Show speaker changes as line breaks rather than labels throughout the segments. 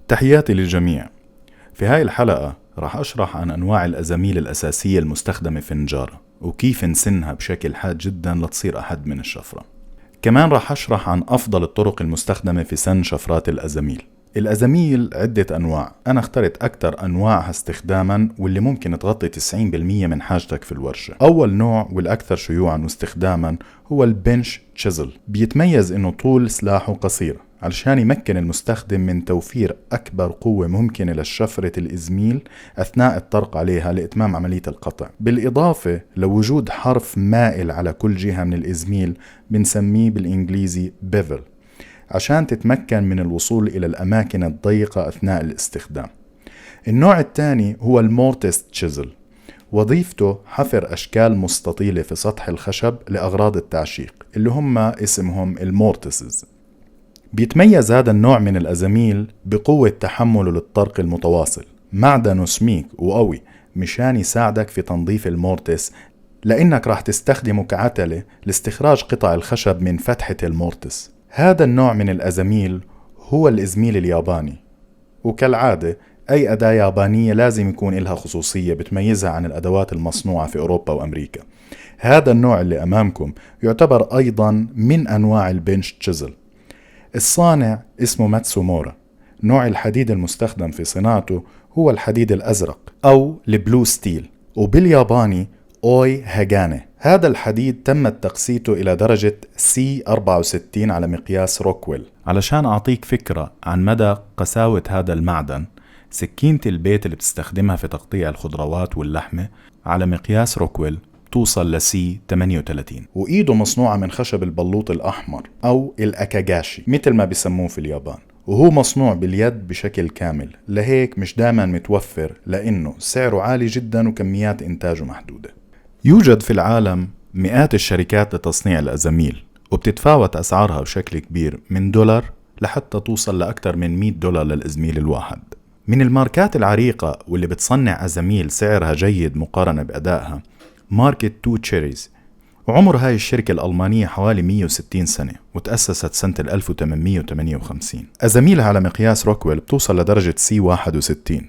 تحياتي للجميع. في هاي الحلقة راح أشرح عن أنواع الأزاميل الأساسية المستخدمة في النجارة وكيف نسنها بشكل حاد جدا لتصير أحد من الشفرة. كمان راح أشرح عن أفضل الطرق المستخدمة في سن شفرات الأزاميل. الأزاميل عدة أنواع، أنا اخترت أكثر أنواعها استخداما واللي ممكن تغطي 90% من حاجتك في الورشة. أول نوع والأكثر شيوعا واستخداما هو البنش تشيزل. بيتميز إنه طول سلاحه قصير علشان يمكن المستخدم من توفير أكبر قوة ممكنة للشفرة الإزميل أثناء الطرق عليها لإتمام عملية القطع، بالإضافة لوجود حرف مائل على كل جهة من الإزميل بنسميه بالإنجليزي بيفل عشان تتمكن من الوصول إلى الأماكن الضيقة أثناء الاستخدام. النوع الثاني هو المورتس تشيزل، وظيفته حفر أشكال مستطيلة في سطح الخشب لأغراض التعشيق اللي هم اسمهم المورتسز. بيتميز هذا النوع من الأزاميل بقوة تحمله للطرق المتواصل، معدنه سميك وقوي مشان يساعدك في تنظيف المورتس، لأنك راح تستخدمه كعتلة لاستخراج قطع الخشب من فتحة المورتس. هذا النوع من الأزاميل هو الإزميل الياباني، وكالعادة أي أداة يابانية لازم يكون لها خصوصية بتميزها عن الأدوات المصنوعة في أوروبا وأمريكا. هذا النوع اللي أمامكم يعتبر أيضا من أنواع البنش تشيزل. الصانع اسمه ماتسومورا. نوع الحديد المستخدم في صناعته هو الحديد الأزرق أو البلو ستيل، وبالياباني أوي هاغاني. هذا الحديد تمت تقسيته إلى درجة C64 على مقياس روكويل. علشان أعطيك فكرة عن مدى قساوة هذا المعدن، سكينة البيت اللي بتستخدمها في تقطيع الخضروات واللحمة على مقياس روكويل توصل ل C38، وإيده مصنوعة من خشب البلوط الأحمر أو الأكاغاشي مثل ما بيسموه في اليابان، وهو مصنوع باليد بشكل كامل، لهيك مش دائما متوفر لأنه سعره عالي جدا وكميات إنتاجه محدودة. يوجد في العالم مئات الشركات لتصنيع الأزاميل، وبتتفاوت أسعارها بشكل كبير من $1 لحتى توصل لأكثر من $100 للإزميل الواحد. من الماركات العريقة واللي بتصنع أزاميل سعرها جيد مقارنة بأدائها ماركة تو تشيريز، وعمر هاي الشركة الألمانية حوالي 160 سنة وتأسست سنة 1858. أزاميلها على مقياس روكويل بتوصل لدرجة C61،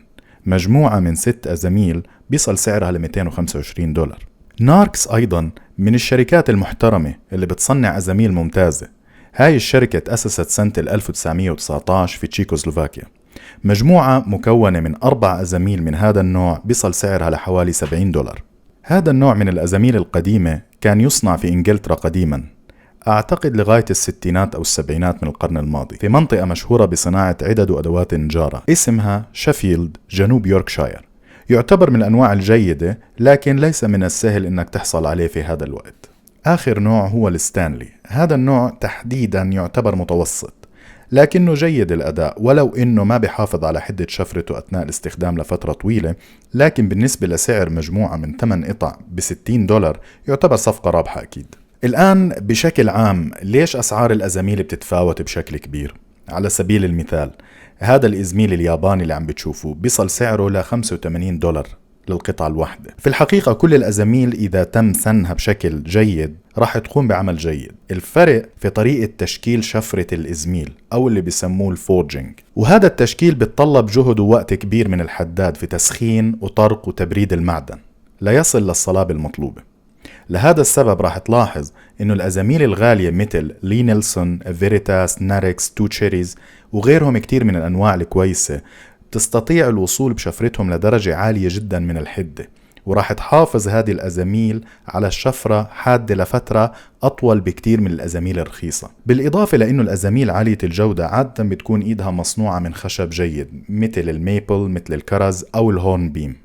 مجموعة من 6 أزاميل بيصل سعرها $225. ناركس أيضا من الشركات المحترمة اللي بتصنع أزاميل ممتازة. هاي الشركة تأسست سنة 1919 في تشيكوسلوفاكيا، مجموعة مكونة من 4 أزاميل من هذا النوع بيصل سعرها لحوالي $70. هذا النوع من الأزاميل القديمة كان يصنع في إنجلترا قديما، أعتقد لغاية الستينات أو السبعينات من القرن الماضي، في منطقة مشهورة بصناعة عدد وأدوات النجارة اسمها شيفيلد جنوب يوركشاير. يعتبر من الأنواع الجيدة لكن ليس من السهل إنك تحصل عليه في هذا الوقت. آخر نوع هو الستانلي. هذا النوع تحديدا يعتبر متوسط لكنه جيد الأداء، ولو إنه ما بيحافظ على حدة شفرته أثناء الاستخدام لفترة طويلة، لكن بالنسبة لسعر مجموعة من 8 قطع $60 يعتبر صفقة رابحة أكيد. الآن بشكل عام ليش أسعار الأزاميل بتتفاوت بشكل كبير؟ على سبيل المثال هذا الإزميل الياباني اللي عم بتشوفوه بيصل سعره ل $85 للقطعة الواحدة. في الحقيقة كل الأزاميل إذا تم سنها بشكل جيد راح تقوم بعمل جيد. الفرق في طريقة تشكيل شفرة الإزميل أو اللي بيسموه الفورجينج، وهذا التشكيل بيتطلب جهد ووقت كبير من الحداد في تسخين وطرق وتبريد المعدن ليصل للصلابة المطلوبة. لهذا السبب راح تلاحظ إنه الأزاميل الغالية مثل لي نيلسون، فيريتاس، ناركس، تو تشيريز وغيرهم كتير من الأنواع الكويسة تستطيع الوصول بشفرتهم لدرجة عالية جدا من الحدة، وراح تحافظ هذه الأزاميل على الشفرة حادة لفترة أطول بكتير من الأزاميل الرخيصة. بالإضافة لأنه الأزاميل عالية الجودة عادة بتكون إيدها مصنوعة من خشب جيد مثل الميبل، مثل الكرز أو الهورن بيم.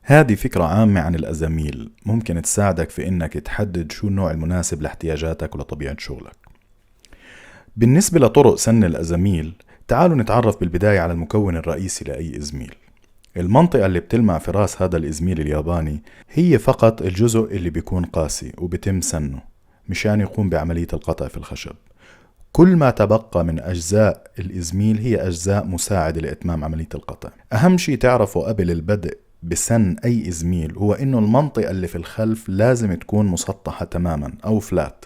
هذه فكرة عامة عن الأزاميل ممكن تساعدك في إنك تحدد شو النوع المناسب لاحتياجاتك ولطبيعة شغلك. بالنسبة لطرق سن الأزاميل، تعالوا نتعرف بالبداية على المكون الرئيسي لأي إزميل. المنطقة اللي بتلمع في راس هذا الإزميل الياباني هي فقط الجزء اللي بيكون قاسي وبتم سنه مشان يقوم بعملية القطع في الخشب. كل ما تبقى من أجزاء الإزميل هي أجزاء مساعدة لإتمام عملية القطع. أهم شيء تعرفه قبل البدء بسن أي إزميل هو إنه المنطقة اللي في الخلف لازم تكون مسطحة تماما أو فلات،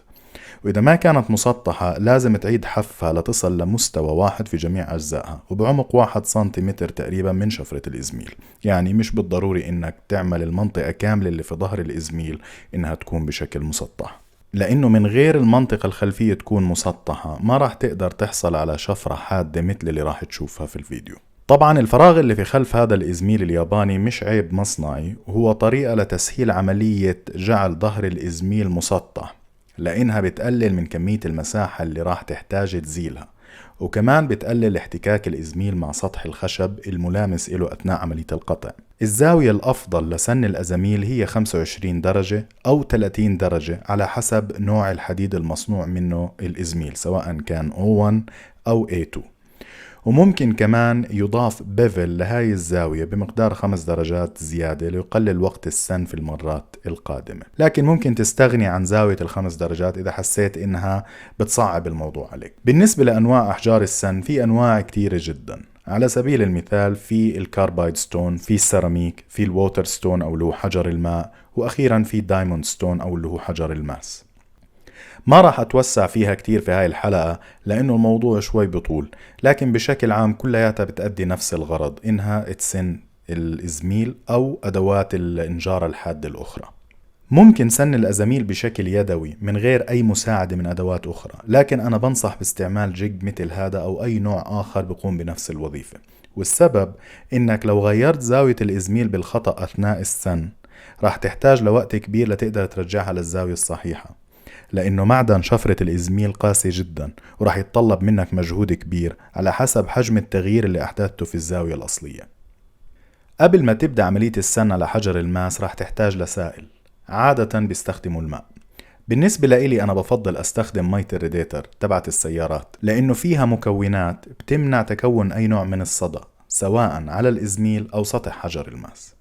وإذا ما كانت مسطحة لازم تعيد حفها لتصل لمستوى واحد في جميع أجزائها وبعمق 1 سنتيمتر تقريبا من شفرة الإزميل. يعني مش بالضروري إنك تعمل المنطقة كاملة اللي في ظهر الإزميل إنها تكون بشكل مسطح، لأنه من غير المنطقة الخلفية تكون مسطحة ما راح تقدر تحصل على شفرة حادة مثل اللي راح تشوفها في الفيديو. طبعا الفراغ اللي في خلف هذا الإزميل الياباني مش عيب مصنعي، وهو طريقة لتسهيل عملية جعل ظهر الإزميل مسطح، لأنها بتقلل من كمية المساحة اللي راح تحتاج تزيلها، وكمان بتقلل احتكاك الإزميل مع سطح الخشب الملامس له أثناء عملية القطع. الزاوية الأفضل لسن الأزاميل هي 25 درجة أو 30 درجة على حسب نوع الحديد المصنوع منه الإزميل، سواء كان O1 أو A2. وممكن كمان يضاف بيفل لهاي الزاوية بمقدار 5 درجات زيادة ليقلل وقت السن في المرات القادمة، لكن ممكن تستغني عن زاوية ال5 درجات إذا حسيت إنها بتصعب الموضوع عليك. بالنسبة لأنواع أحجار السن في أنواع كتيرة جدا، على سبيل المثال في الكاربايد ستون، في السيراميك، في الووتر ستون أو اللي هو حجر الماء، وأخيرا في دايموند ستون أو اللي هو حجر الماس. ما راح أتوسع فيها كتير في هاي الحلقة لأنه الموضوع شوي بطول، لكن بشكل عام كلياتها بتأدي نفس الغرض، إنها تسن الإزميل أو أدوات الإنجارة الحادة الأخرى. ممكن سن الأزاميل بشكل يدوي من غير أي مساعدة من أدوات أخرى، لكن أنا بنصح باستعمال جيج مثل هذا أو أي نوع آخر بيقوم بنفس الوظيفة. والسبب إنك لو غيرت زاوية الإزميل بالخطأ أثناء السن راح تحتاج لوقت كبير لتقدر ترجعها للزاوية الصحيحة، لأنه معدن شفرة الإزميل قاسي جدا وراح يتطلب منك مجهود كبير على حسب حجم التغيير اللي أحدثته في الزاوية الأصلية. قبل ما تبدأ عملية السن على حجر الماس راح تحتاج لسائل، عادة بيستخدموا الماء. بالنسبة لإلي أنا بفضل أستخدم مية الريديتر تبعت السيارات، لأنه فيها مكونات بتمنع تكون أي نوع من الصدأ سواء على الإزميل أو سطح حجر الماس.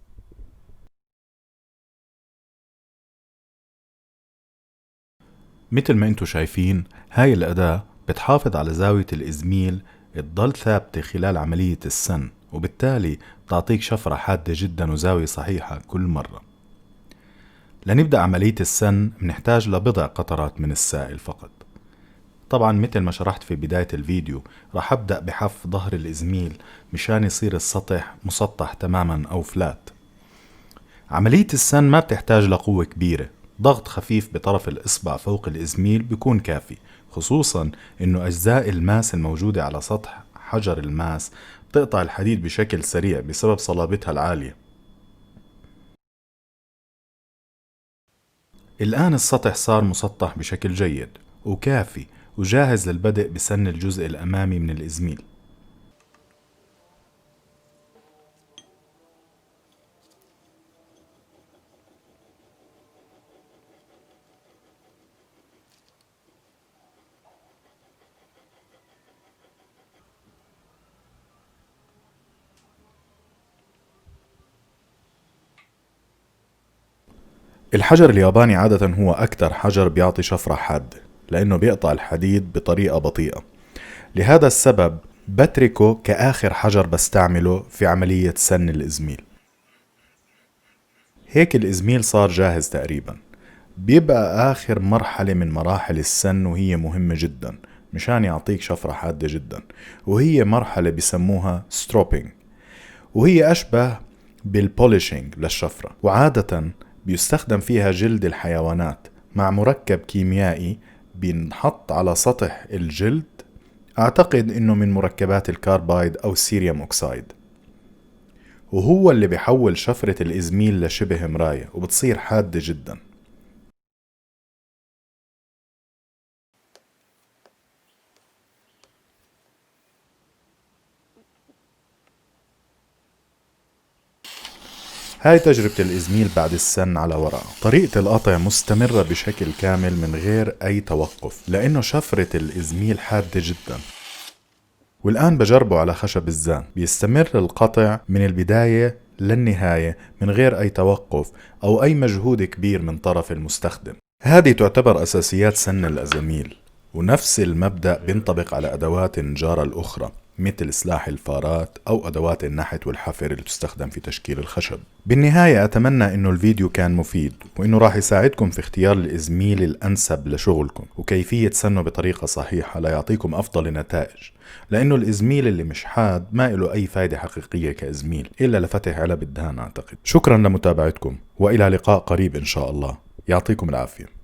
مثل ما انتو شايفين هاي الأداة بتحافظ على زاوية الإزميل تضل ثابتة خلال عملية السن، وبالتالي بتعطيك شفرة حادة جدا وزاوية صحيحة كل مرة. لنبدأ عملية السن بنحتاج لبضع قطرات من السائل فقط. طبعا مثل ما شرحت في بداية الفيديو راح أبدأ بحف ظهر الإزميل مشان يصير السطح مسطح تماما أو فلات. عملية السن ما بتحتاج لقوة كبيرة، ضغط خفيف بطرف الإصبع فوق الإزميل بيكون كافي، خصوصا إنه أجزاء الماس الموجودة على سطح حجر الماس بتقطع الحديد بشكل سريع بسبب صلابتها العالية. الآن السطح صار مسطح بشكل جيد وكافي وجاهز للبدء بسن الجزء الأمامي من الإزميل. الحجر الياباني عادة هو أكثر حجر بيعطي شفرة حادة لأنه بيقطع الحديد بطريقة بطيئة، لهذا السبب بتركه كآخر حجر بستعمله في عملية سن الإزميل. هيك الإزميل صار جاهز تقريبا، بيبقى آخر مرحلة من مراحل السن وهي مهمة جدا مشان يعطيك شفرة حادة جدا، وهي مرحلة بيسموها ستروبينج، وهي أشبه بالبوليشينج للشفرة، وعادة بيستخدم فيها جلد الحيوانات مع مركب كيميائي بينحط على سطح الجلد، أعتقد إنه من مركبات الكاربايد أو السيريوم أوكسايد، وهو اللي بيحول شفرة الإزميل لشبه مراية وبتصير حادة جدا. هاي تجربة الإزميل بعد السن على ورقة. طريقة القطع مستمرة بشكل كامل من غير أي توقف لأنه شفرة الإزميل حادة جدا. والآن بجربه على خشب الزان، بيستمر القطع من البداية للنهاية من غير أي توقف أو أي مجهود كبير من طرف المستخدم. هذه تعتبر أساسيات سن الأزاميل، ونفس المبدأ بينطبق على أدوات النجارة الأخرى. مثل سلاح الفارات أو أدوات النحت والحفر اللي تستخدم في تشكيل الخشب. بالنهاية أتمنى إنه الفيديو كان مفيد، وإنه راح يساعدكم في اختيار الإزميل الأنسب لشغلكم وكيفية سنه بطريقة صحيحة ليعطيكم أفضل النتائج، لأنه الإزميل اللي مش حاد ما له أي فايدة حقيقية كإزميل إلا لفتح علب الدهان أعتقد. شكرا لمتابعتكم، وإلى لقاء قريب إن شاء الله. يعطيكم العافية.